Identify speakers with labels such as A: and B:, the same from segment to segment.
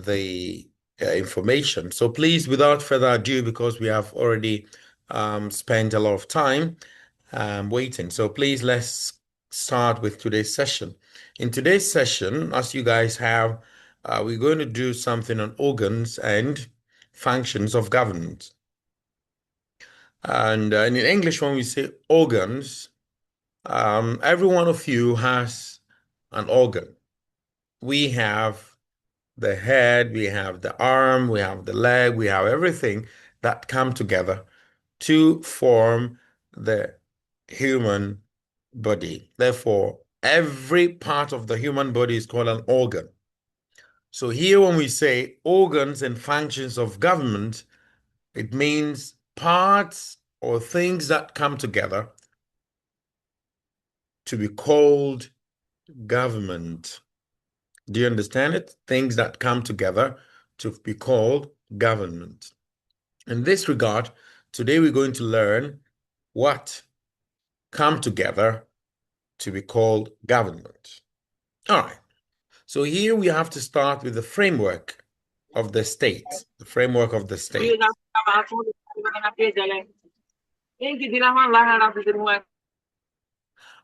A: the information. So please, without further ado, because we have already spent a lot of time waiting. So please, let's start with today's session. In today's session, as you guys have, we're going to do something on organs and functions of government. And in English, when we say organs, every one of you has an organ. We have the head, we have the arm, we have the leg, we have everything that come together to form the human body. Therefore, every part of the human body is called an organ. So here when we say organs and functions of government, it means parts or things that come together to be called government. Do you understand it? Things that come together to be called government. In this regard, today we're going to learn what come together to be called government. All right. So here we have to start with the framework of the state, the framework of the state.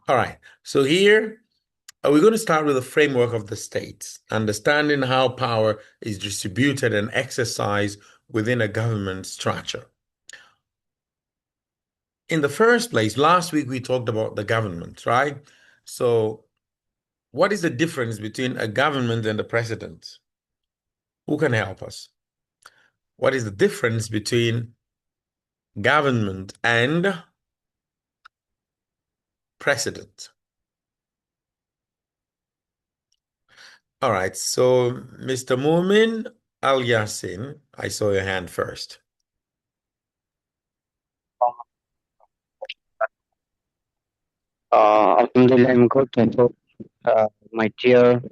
A: All right. So here we're going to start with the framework of the state, understanding how power is distributed and exercised within a government structure. In the first place, last week we talked about the government, right? So what is the difference between a government and a president? Who can help us? What is the difference between government and president? All right, so Mr. Mumin Al Yassin, I saw your hand first.
B: Alhamdulillah, I'm good. Thank you, my dear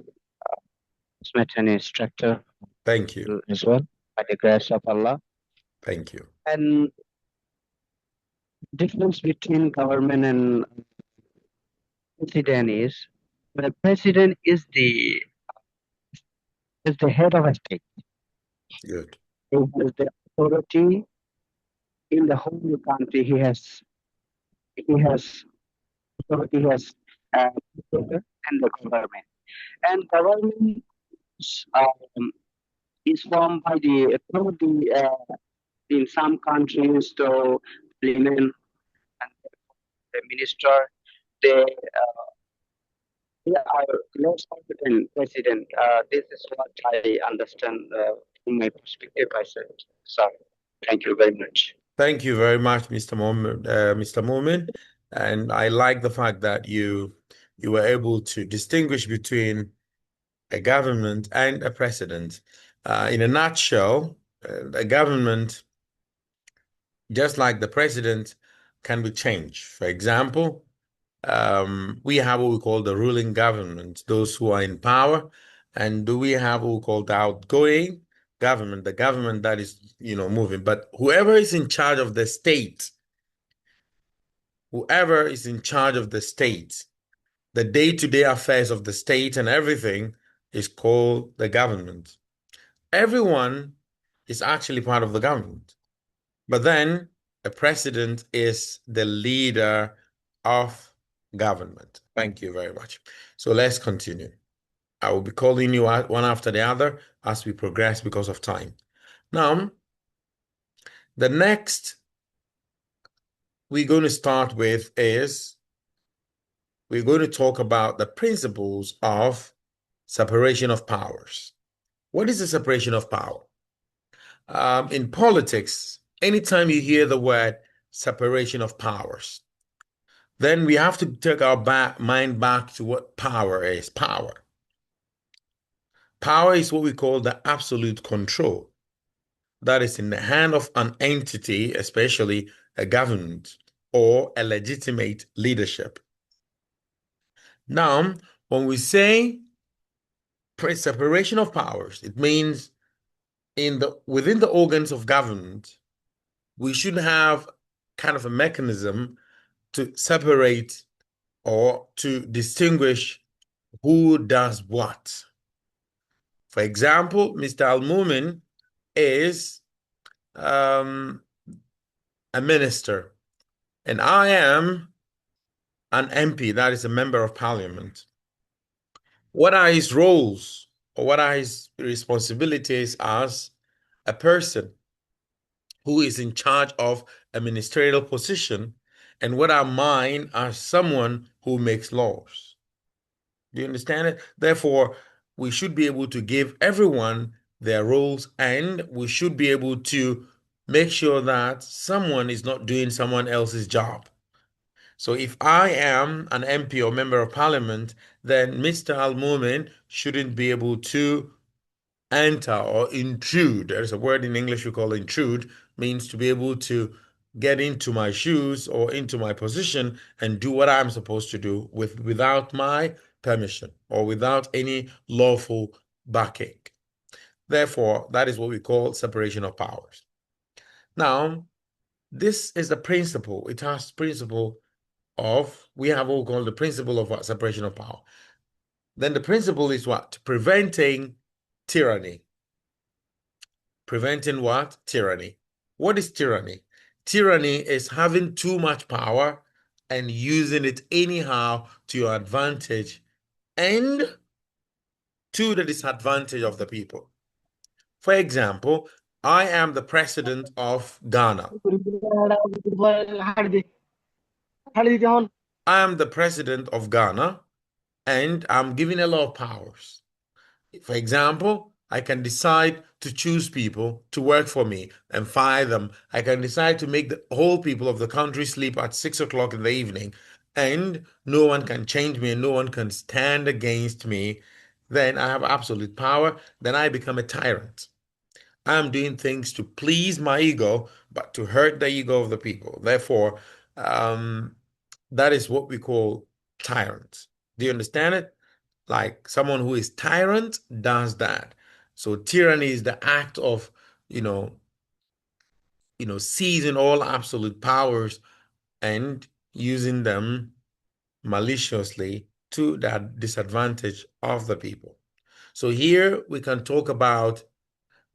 B: Smith and instructor.
A: Thank you.
B: As well, by the grace of Allah.
A: Thank you.
B: And difference between government and president is the president is the head of a state.
A: Good.
B: He has the authority in the whole country. He has authority. He has and the government. And government is formed by the authority in some countries to parliament and the minister. They are less competent president. This is what I understand from my perspective. I said, sorry. Thank you very much.
A: Thank you very much, Mr. Mumin. And I like the fact that you were able to distinguish between a government and a president. In a nutshell, a government, just like the president, can be changed. For example, we have what we call the ruling government, those who are in power, and we have what we call the outgoing government, the government that is, moving. But whoever is in charge of the state, the day-to-day affairs of the state and everything is called the government. Everyone is actually part of the government. But then a president is the leader of government. Thank you very much. So let's continue. I will be calling you out one after the other as we progress because of time. Now, the next we're going to start with is we're going to talk about the principles of separation of powers. What is the separation of power? In politics, anytime you hear the word separation of powers, then we have to take our mind back to what power is. Power is what we call the absolute control that is in the hand of an entity, especially a government or a legitimate leadership. Now, when we say separation of powers, it means within the organs of government, we should have kind of a mechanism to separate or to distinguish who does what. For example, Mr. Al-Mumin is um, a minister, and I am an MP, that is a member of parliament. What are his roles or what are his responsibilities as a person who is in charge of a ministerial position, and what are mine as someone who makes laws? Do you understand it? Therefore, we should be able to give everyone their roles, and we should be able to make sure that someone is not doing someone else's job. So if I am an MP or member of parliament, then Mr. Al-Mumin shouldn't be able to enter or intrude. There's a word in English we call intrude, means to be able to get into my shoes or into my position and do what I'm supposed to do without my permission or without any lawful backing. Therefore, that is what we call separation of powers. Now, this is the principle. It has principle of, we have all called the principle of what? Separation of power. Then the principle is what? Preventing tyranny. Preventing what? Tyranny. What is tyranny? Tyranny is having too much power and using it anyhow to your advantage and to the disadvantage of the people. For example, I am the president of Ghana. I am the president of Ghana and I'm given a lot of powers. For example, I can decide to choose people to work for me and fire them. I can decide to make the whole people of the country sleep at 6 o'clock in the evening, and no one can change me and no one can stand against me. Then I have absolute power. Then I become a tyrant. I'm doing things to please my ego, but to hurt the ego of the people. Therefore, um, that is what we call tyrants. Do you understand it? Like someone who is tyrant does that. So tyranny is the act of, you know, seizing all absolute powers and using them maliciously to the disadvantage of the people. So here we can talk about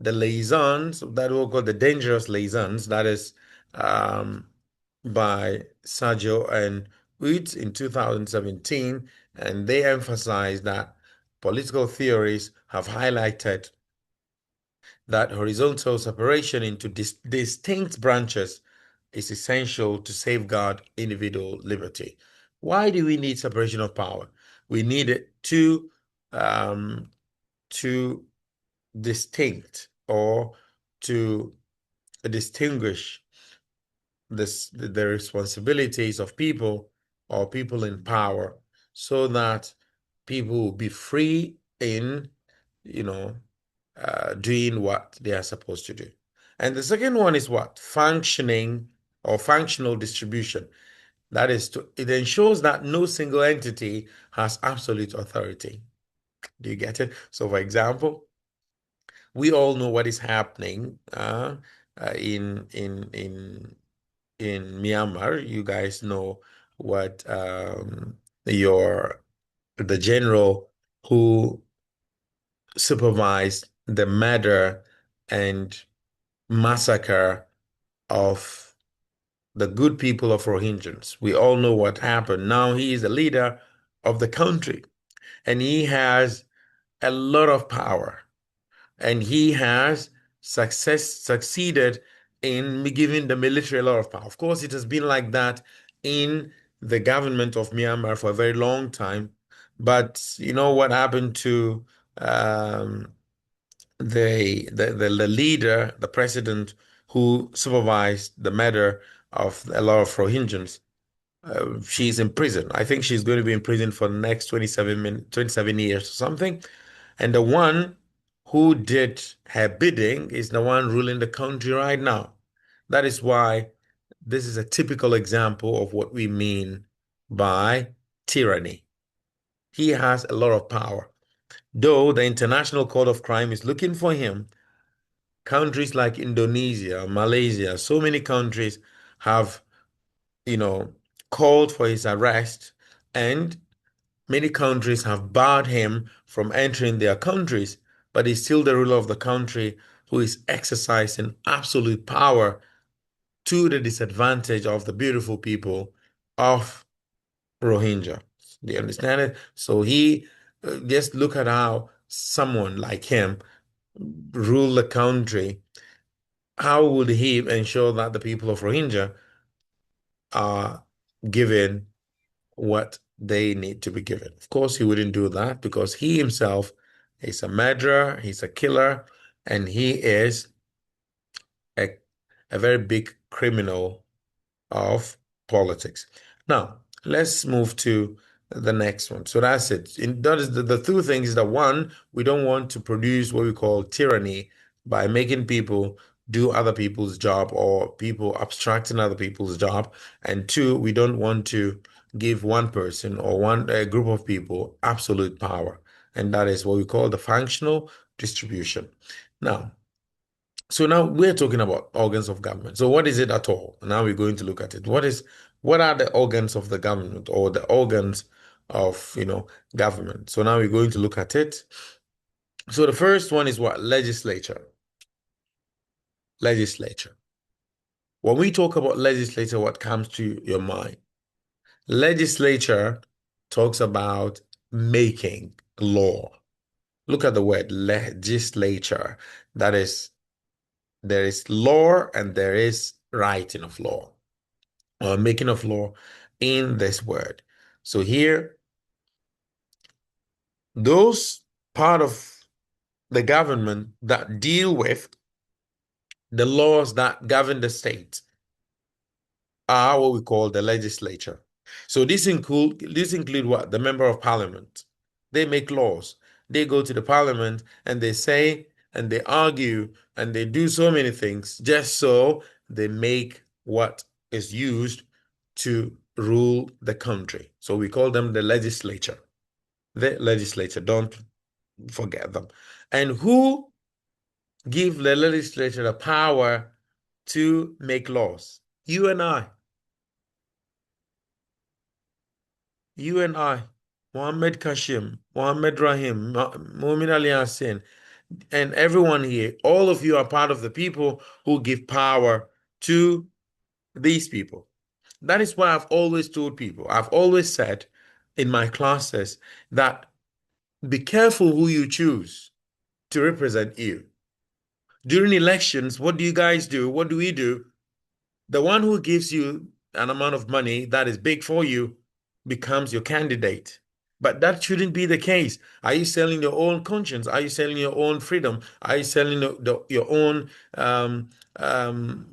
A: the liaisons that we'll call the dangerous liaisons, that is by Sergio and Woods in 2017, and they emphasize that political theories have highlighted that horizontal separation into distinct branches is essential to safeguard individual liberty. Why do we need separation of power? We need it to distinct or to distinguish the responsibilities of people or people in power so that people will be free in, doing what they are supposed to do. And the second one is what? Functioning or functional distribution. That is it ensures that no single entity has absolute authority. Do you get it? So, for example, we all know what is happening in Myanmar. You guys know what your the general who supervised the murder and massacre of the good people of Rohingyas. We all know what happened. Now he is the leader of the country and he has a lot of power and he has succeeded in giving the military a lot of power. Of course, it has been like that in the government of Myanmar for a very long time. But you know what happened to the leader, the president who supervised the murder of a lot of Rohingyas? She's in prison. I think she's going to be in prison for the next 27 years or something. And the one who did her bidding is the one ruling the country right now. That is why this is a typical example of what we mean by tyranny. He has a lot of power. Though the International Court of Crime is looking for him, countries like Indonesia, Malaysia, so many countries have, you know, called for his arrest, and many countries have barred him from entering their countries but he's still the ruler of the country who is exercising absolute power to the disadvantage of the beautiful people of Rohingya. Do you understand it? So he just look at how someone like him rule the country. How would he ensure that the people of Rohingya are given what they need to be given? Of course, he wouldn't do that because he himself is a murderer, he's a killer, and he is a, a very big criminal of politics. Now, let's move to the next one. So that's it. That is the two things is that one, we don't want to produce what we call tyranny by making people do other people's job or people abstracting other people's job. And two, we don't want to give one person or one a group of people absolute power. And that is what we call the functional distribution. Now, so now we're talking about organs of government. So what is it at all? Now we're going to look at it. What are the organs of the government or the organs of, government? So now we're going to look at it. So the first one is what? Legislature. Legislature. When we talk about legislature, what comes to your mind? Legislature talks about making law. Look at the word legislature. That is, there is law and there is writing of law or making of law in this word. So here, those part of the government that deal with the laws that govern the state are what we call the legislature. So this include what? The member of parliament. They make laws. They go to the parliament and they say and they argue and they do so many things just so they make what is used to rule the country. So we call them the legislature. The legislature, don't forget them. And who give the legislature the power to make laws? You and I. You and I, Mohammed Kashim, Mohammed Rahim, Muhammad Ali Hassan, and everyone here, all of you are part of the people who give power to these people. That is why I've always told people, I've always said in my classes that be careful who you choose to represent you. During elections, what do you guys do? What do we do? The one who gives you an amount of money that is big for you becomes your candidate. But that shouldn't be the case. Are you selling your own conscience? Are you selling your own freedom? Are you selling your own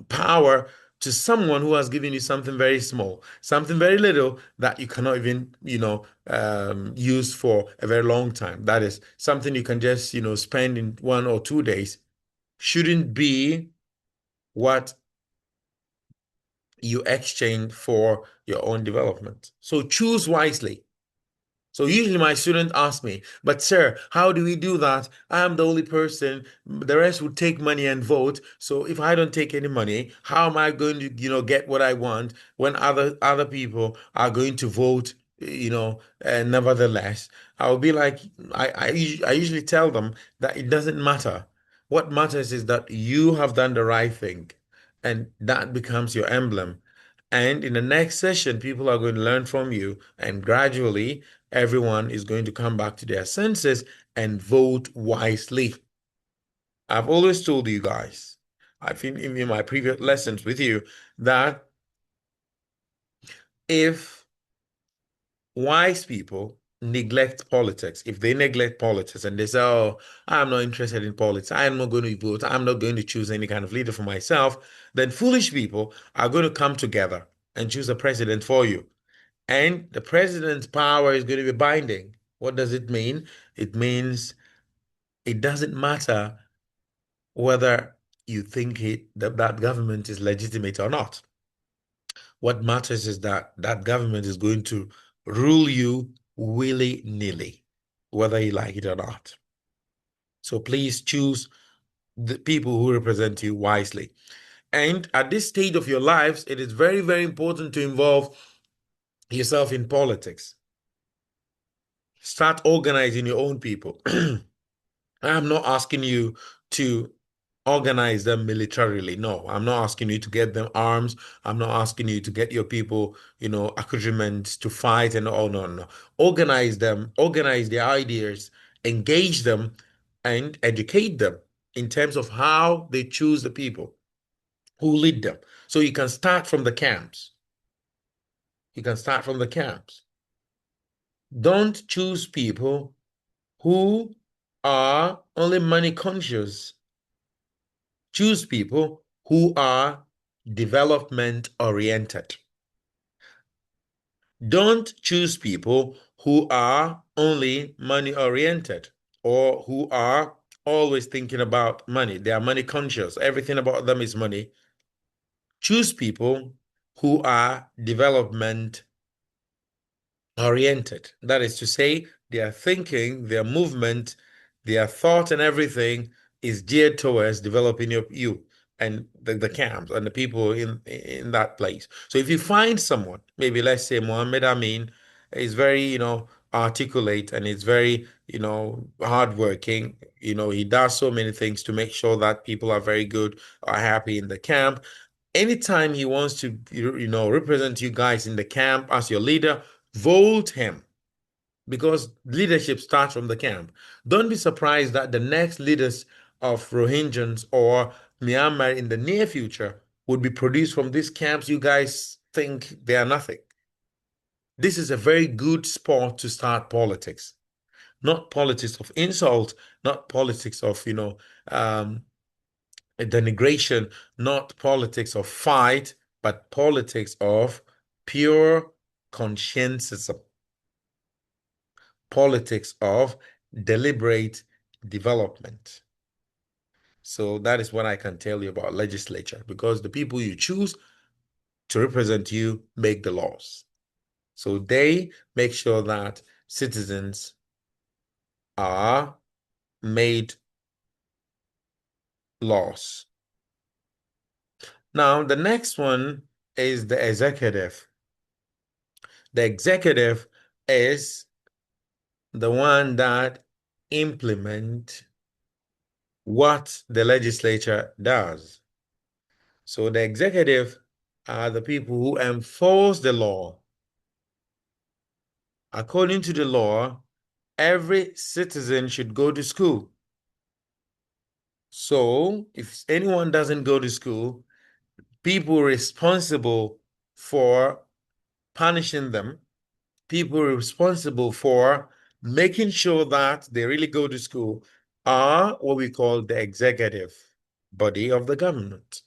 A: power to someone who has given you something very small, something very little that you cannot even, use for a very long time? That is something you can just, spend in 1 or 2 days. Shouldn't be what you exchange for your own development. So choose wisely. So usually my students ask me, but sir, how do we do that? I am the only person. The rest would take money and vote. So if I don't take any money, how am I going to, get what I want when other people are going to vote, nevertheless? I'll be like, I usually tell them that it doesn't matter. What matters is that you have done the right thing, and that becomes your emblem. And in the next session, people are going to learn from you, and gradually, everyone is going to come back to their senses and vote wisely. I've always told you guys, I think in my previous lessons with you, that if wise people neglect politics, if they neglect politics and they say, oh, I'm not interested in politics, I'm not going to vote, I'm not going to choose any kind of leader for myself, then foolish people are going to come together and choose a president for you. And the president's power is going to be binding. What does it mean? It means it doesn't matter whether you think that government is legitimate or not. What matters is that that government is going to rule you willy-nilly, whether you like it or not. So please choose the people who represent you wisely. And at this stage of your lives, it is very, very important to involve yourself in politics. Start organizing your own people. I'm not asking you to organize them militarily. No, I'm not asking you to get them arms. I'm not asking you to get your people, accoutrements to fight and all. No, no. Organize them, organize their ideas, engage them, and educate them in terms of how they choose the people who lead them. So you can start from the camps. You can start from the camps. Don't choose people who are only money conscious. Choose people who are development oriented. Don't choose people who are only money oriented or who are always thinking about money. They are money conscious. Everything about them is money. Choose people who are development oriented. That is to say, their thinking, their movement, their thought, and everything is geared towards developing you and the camps and the people in that place. So if you find someone, maybe let's say Mohammed Amin is very, articulate and is very, hardworking. He does so many things to make sure that people are very good, are happy in the camp. Anytime he wants to, represent you guys in the camp as your leader, vote him because leadership starts from the camp. Don't be surprised that the next leaders of Rohingyans or Myanmar in the near future would be produced from these camps. You guys think they are nothing. This is a very good spot to start politics, not politics of insult, not politics of, denigration, not politics of fight, but politics of pure conscientism, politics of deliberate development. So that is what I can tell you about legislature, because the people you choose to represent you make the laws. So they make sure that citizens are made laws. Now, the next one is the executive. The executive is the one that implement what the legislature does. So the executive are the people who enforce the law. According to the law, every citizen should go to school. So if anyone doesn't go to school, people responsible for punishing them, people responsible for making sure that they really go to school are what we call the executive body of the government.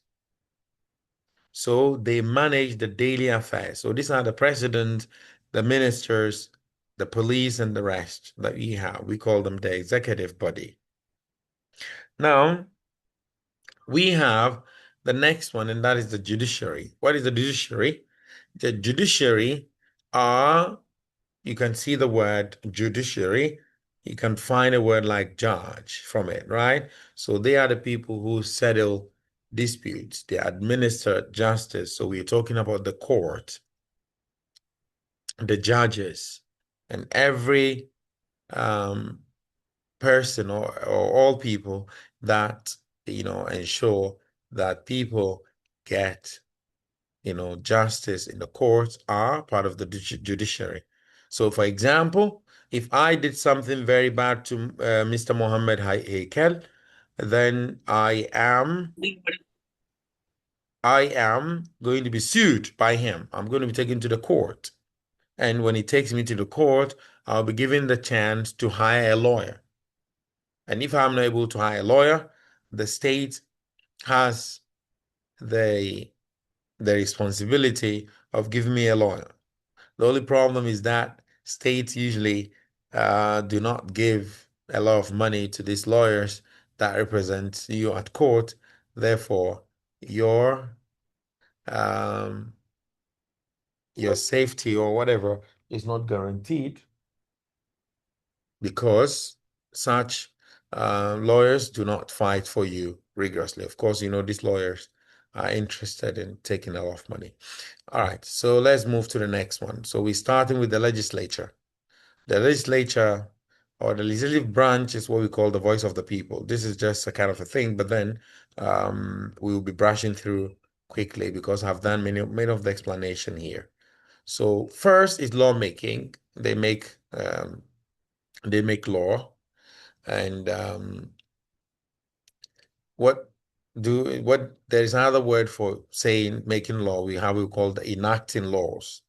A: So they manage the daily affairs. So these are the president, the ministers, the police, and the rest that we have. We call them the executive body. Now, we have the next one, and that is the judiciary. What is the judiciary? The judiciary are, you can see the word judiciary. You can find a word like judge from it, right? So they are the people who settle disputes. They administer justice. So we're talking about the court, the judges, and every person or all people that, ensure that people get, justice in the courts are part of the judiciary. So, for example, if I did something very bad to Mr. Mohammed Hakel, then I am going to be sued by him. I'm going to be taken to the court. And when he takes me to the court, I'll be given the chance to hire a lawyer. And if I'm not able to hire a lawyer, the state has the responsibility of giving me a lawyer. The only problem is that states usually do not give a lot of money to these lawyers that represent you at court. Therefore, your um, your safety or whatever is not guaranteed because such lawyers do not fight for you rigorously. Of course, these lawyers are interested in taking a lot of money. All right, so let's move to the next one. So we're starting with the legislature. The legislature or the legislative branch is what we call the voice of the people. This is just a kind of a thing, but then we will be brushing through quickly because I've done many of the explanation here. So first is lawmaking. They make law, and what there is another word for saying making law. We have what we call the enacting laws.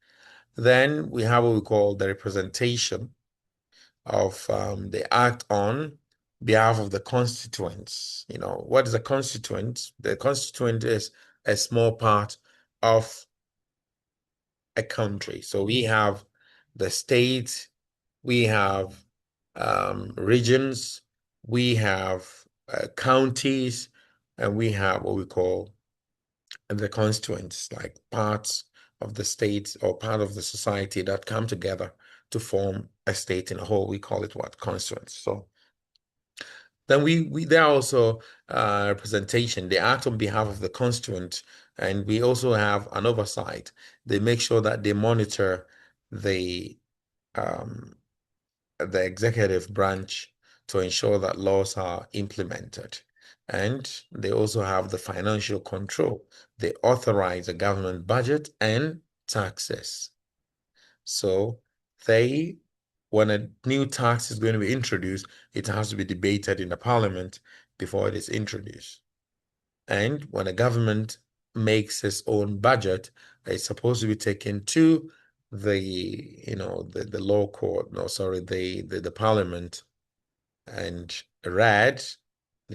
A: Then we have what we call the representation of the act on behalf of the constituents. You know, what is a constituent? The constituent is a small part of a country. So we have the state, we have regions, we have counties, and we have what we call the constituents, like parts of the state or part of the society that come together to form a state in a whole. We call it what? Constituents. So then we there are also representation. They act on behalf of the constituent, and we also have an oversight. They make sure that they monitor the um, the executive branch to ensure that laws are implemented. And they also have the financial control. They authorize the government budget and taxes. So they, when a new tax is going to be introduced, it has to be debated in the parliament before it is introduced. And when a government makes its own budget, it's supposed to be taken to the law court, no, sorry, the parliament, and read,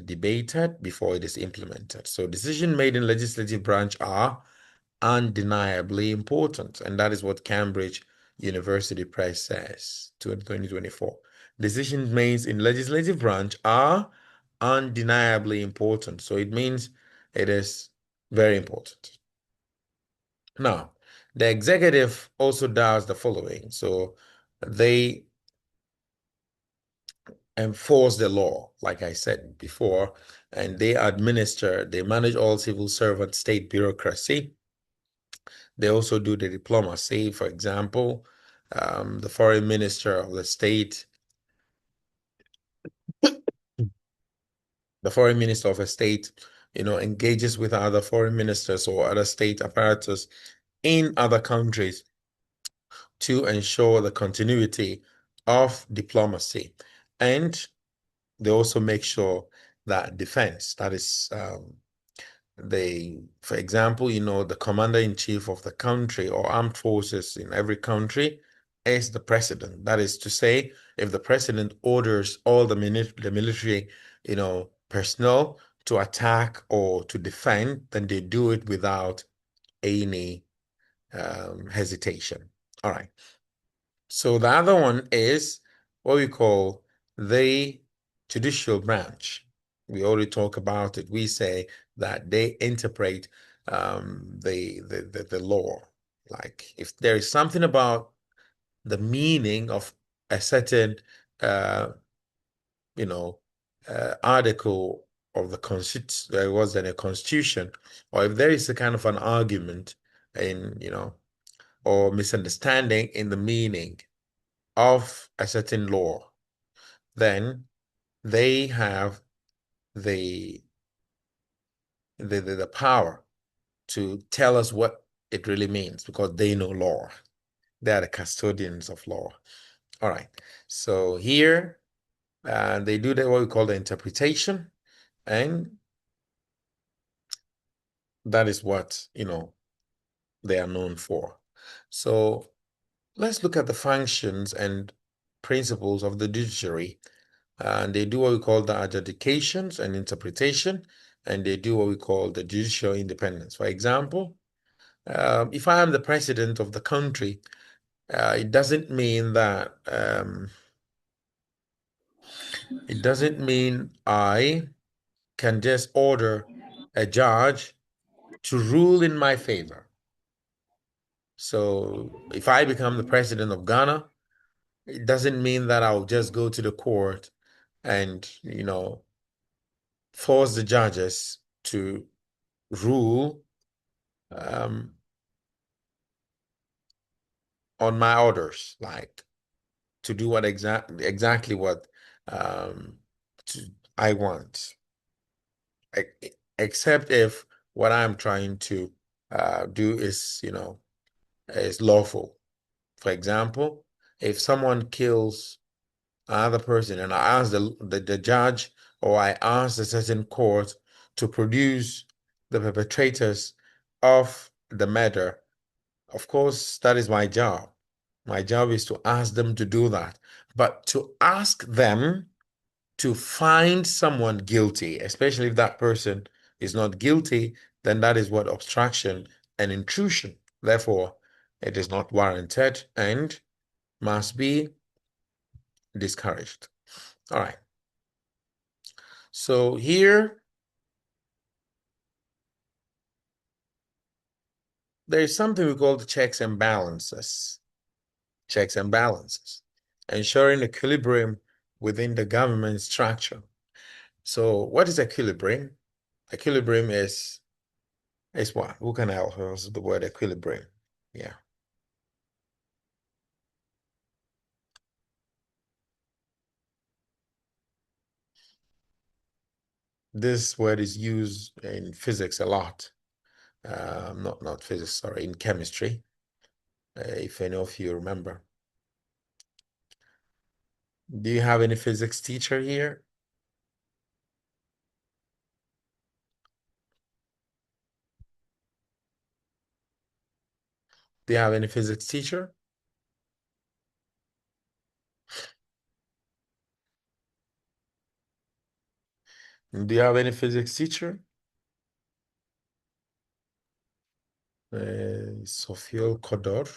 A: debated before it is implemented. So decisions made in legislative branch are undeniably important. And that is what Cambridge University Press says to 2024. Decisions made in legislative branch are undeniably important. So it means it is very important. Now, the executive also does the following. So they enforce the law, like I said before, and they manage all civil servant state bureaucracy. They also do the diplomacy. For example, the foreign minister of the state, the foreign minister of a state, engages with other foreign ministers or other state apparatus in other countries to ensure the continuity of diplomacy. And they also make sure that defense, that is, for example, the commander-in-chief of the country or armed forces in every country is the president. That is to say, if the president orders all the military, personnel to attack or to defend, then they do it without any hesitation. All right. So the other one is what we call the judicial branch. We already talk about it. We say that they interpret the law. Like if there is something about the meaning of a certain uh, you know article of the constitution, there was in a constitution, or if there is a kind of an argument in or misunderstanding in the meaning of a certain law, then they have the the power to tell us what it really means because they know law. They are the custodians of law. All right. So here they do what we call the interpretation, and that is what they are known for. So let's look at the functions and principles of the judiciary. And they do what we call the adjudications and interpretation, and they do what we call the judicial independence. For example, if I am the president of the country, it doesn't mean I can just order a judge to rule in my favor. So if I become the president of Ghana, it doesn't mean that I'll just go to the court and, force the judges to rule um, on my orders. Like to do what exactly what um, to, I want, except if what I'm trying to do is, is lawful. For example, if someone kills another person and I ask the judge or I ask a certain court to produce the perpetrators of the murder, of course, that is my job. My job is to ask them to do that. But to ask them to find someone guilty, especially if that person is not guilty, then that is what obstruction and intrusion. Therefore, it is not warranted and must be discouraged. All right. So here, there is something we call the checks and balances. Checks and balances, ensuring equilibrium within the government structure. So what is equilibrium? Equilibrium is what? Who can help us with the word equilibrium? Yeah. This word is used in physics a lot. Not physics, sorry, in chemistry, if any of you remember. Do you have any physics teacher here? Do you have any physics teacher? Do you have any physics teacher? Sophia Kodor.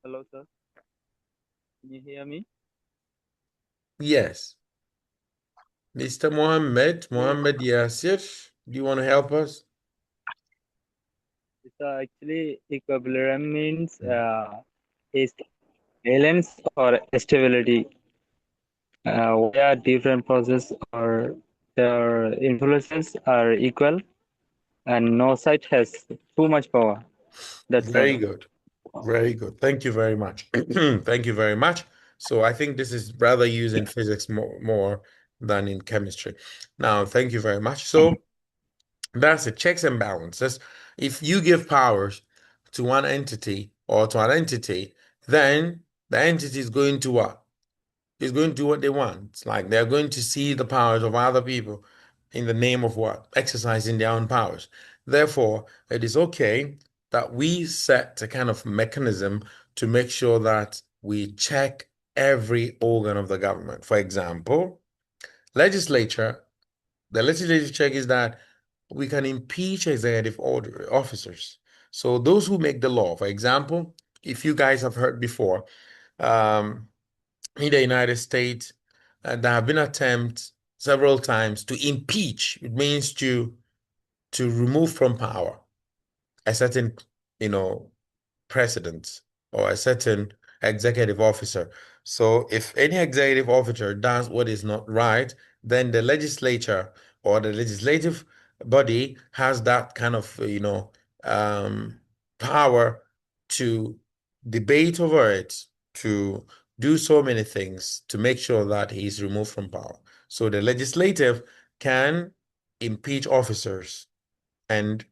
C: Hello, sir. Can you hear me?
A: Yes. Mr. Mohammed Yasir, do you want to help us?
C: Actually, equilibrium means is balance or stability, where different processes or their influences are equal and no side has too much power. That's
A: Very
C: all.
A: good. Very good. Thank you very much. Thank you very much. So I think this is rather used in physics more than in chemistry. Now, thank you very much. So that's it, checks and balances. If you give powers to one entity or to an entity, then the entity is going to what? Is going to do what they want. It's like they're going to see the powers of other people in the name of what? Exercising their own powers. Therefore, it is okay that we set a kind of mechanism to make sure that we check every organ of the government. For example, legislature, the legislative check is that we can impeach executive order officers. So those who make the law, for example, if you guys have heard before, um, in the United States, there have been attempts several times to impeach. It means to remove from power a certain, you know, president or a certain executive officer. So if any executive officer does what is not right, then the legislature or the legislative body has that kind of, power to debate over it, to do so many things to make sure that he is removed from power. So the legislative can impeach officers and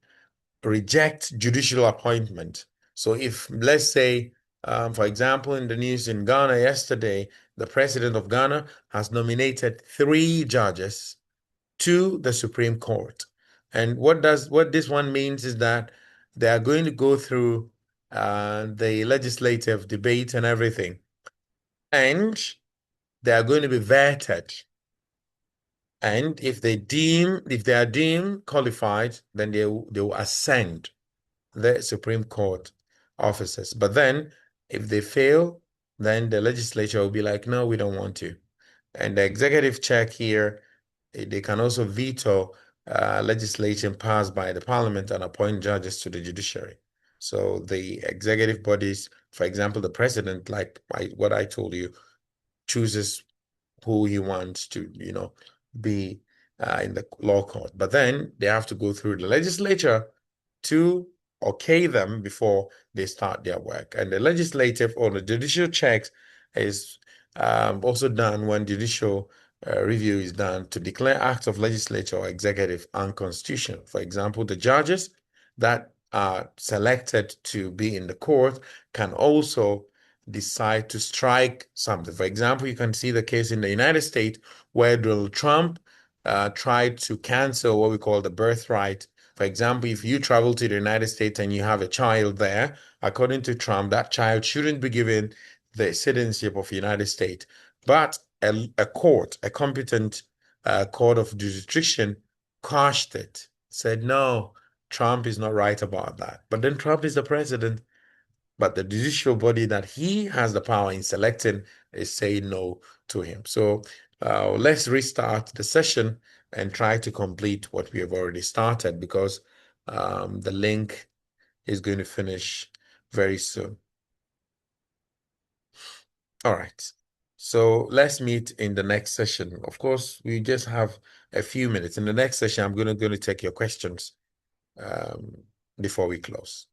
A: reject judicial appointment. So if, let's say, for example, in the news in Ghana yesterday, the president of Ghana has nominated 3 judges to the Supreme Court. And what this one means is that they are going to go through the legislative debate and everything. And they are going to be vetted. And if they are deemed qualified, then they will ascend the Supreme Court officers. But then if they fail, then the legislature will be like, no, we don't want to. And the executive check here, they can also veto legislation passed by the parliament and appoint judges to the judiciary. So the executive bodies, for example, the president, like what I told you, chooses who he wants to, be in the law court. But then they have to go through the legislature to okay them before they start their work. And the legislative or the judicial checks is also done when judicial review is done to declare acts of legislature or executive unconstitutional. For example, the judges that are selected to be in the court can also decide to strike something. For example, you can see the case in the United States where Donald Trump tried to cancel what we call the birthright. For example, if you travel to the United States and you have a child there, according to Trump, that child shouldn't be given the citizenship of the United States. But a court, a competent court of jurisdiction, quashed it, said, no, Trump is not right about that. But then Trump is the president. But the judicial body that he has the power in selecting is saying no to him. So let's restart the session and try to complete what we have already started, because the link is going to finish very soon. All right. So let's meet in the next session. Of course, we just have a few minutes. In the next session, I'm going to take your questions before we close.